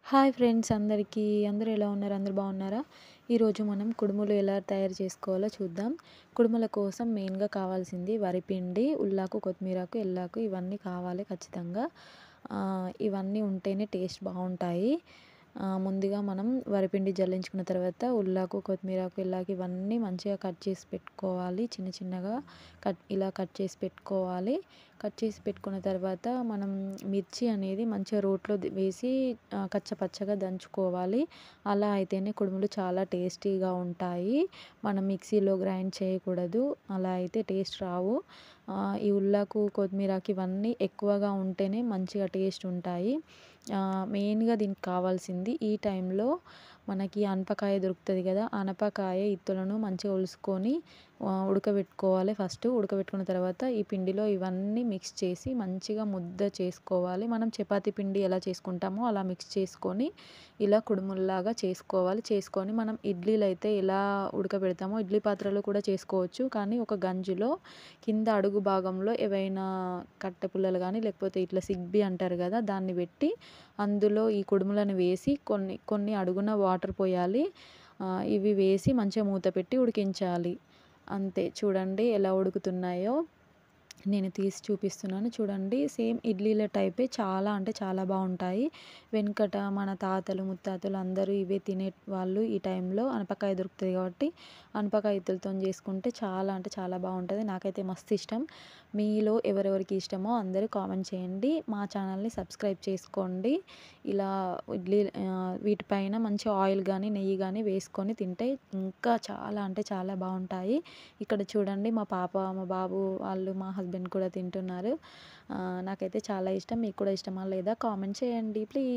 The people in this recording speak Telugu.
హాయ్ ఫ్రెండ్స్ అందరికీ. అందరూ ఎలా ఉన్నారు? అందరూ బాగున్నారా? ఈరోజు మనం కుడుములు ఎలా తయారు చేసుకోవాలో చూద్దాం. కుడుముల కోసం మెయిన్‌గా కావాల్సింది వరిపిండి, ఉల్లాకు, కొత్తిమీరాకు, ఎల్లాకు ఇవన్నీ కావాలి ఖచ్చితంగా. ఇవన్నీ ఉంటేనే టేస్ట్ బావుంటాయి. ముందుగా మనం వరిపిండి జల్లించుకున్న తర్వాత ఉల్లాకు, కొత్తిమీరాకు, ఎల్లాకు ఇవన్నీ మంచిగా కట్ చేసి పెట్టుకోవాలి. చిన్న చిన్నగా ఇలా కట్ చేసి పెట్టుకోవాలి. కట్ చేసి పెట్టుకున్న తర్వాత మనం మిర్చి అనేది మంచిగా రోట్లో వేసి కచ్చపచ్చగా దంచుకోవాలి. అలా అయితేనే కుడుములు చాలా టేస్టీగా ఉంటాయి. మనం మిక్సీలో గ్రైండ్ చేయకూడదు. అలా అయితే టేస్ట్ రావు. ఈ ఉల్లాకు, కొత్తిమీరాకు ఇవన్నీ ఎక్కువగా ఉంటేనే మంచిగా టేస్ట్ ఉంటాయి. మెయిన్‌గా దీనికి కావాల్సింది ఈ టైంలో మనకి అనపకాయ దొరుకుతది కదా! అనపకాయ ఇత్తులను మంచిగా ఒలుసుకొని ఉడకబెట్టుకోవాలి ఫస్ట్. ఉడకబెట్టుకున్న తర్వాత ఈ పిండిలో ఇవన్నీ మిక్స్ చేసి మంచిగా ముద్ద చేసుకోవాలి. మనం చపాతీ పిండి ఎలా చేసుకుంటామో అలా మిక్స్ చేసుకొని ఇలా కుడుముల్లాగా చేసుకోవాలి. చేసుకొని మనం ఇడ్లీలైతే ఎలా ఉడకబెడతామో ఇడ్లీ పాత్రలో కూడా చేసుకోవచ్చు. కానీ ఒక గంజిలో కింద అడుగు భాగంలో ఏవైనా కట్టె పుల్లలు గానీ లేకపోతే ఇట్లా సిగ్బి అంటారు కదా! దాన్ని పెట్టి అందులో ఈ కుడుములను వేసి కొన్ని అడుగున వాటర్ పోయాలి. ఇవి వేసి మంచిగా మూత పెట్టి ఉడికించాలి. అంతే చూడండి ఎలా ఉడుకుతున్నాయో. నేను తీసి చూపిస్తున్నాను చూడండి. సేమ్ ఇడ్లీల టైపే చాలా అంటే చాలా బావుంటాయి. వెనకట మన తాతలు, ముత్తాతలు అందరూ ఇవే తినేవాళ్ళు. ఈ టైంలో అనపకాయ దొరుకుతది కాబట్టి అనపకాయ ఇత్తులతోని చేసుకుంటే చాలా అంటే చాలా బావుంటది. నాకైతే మస్తు ఇష్టం. మీలో ఎవరెవరికి ఇష్టమో అందరూ కామెంట్ చేయండి. మా ఛానల్‌ని సబ్స్క్రైబ్ చేసుకోండి. ఇలా వీటిపైన మంచి ఆయిల్ గానీ, నెయ్యి గానీ వేసుకొని తింటే ఇంకా చాలా అంటే చాలా బావుంటాయి. ఇక్కడ చూడండి మా పాప, మా బాబు వాళ్ళు, మా హస్బెండ్ కూడా తింటున్నారు. నాకైతే చాలా ఇష్టం. మీకు కూడా ఇష్టమా లేదా కామెంట్ చేయండి ప్లీజ్.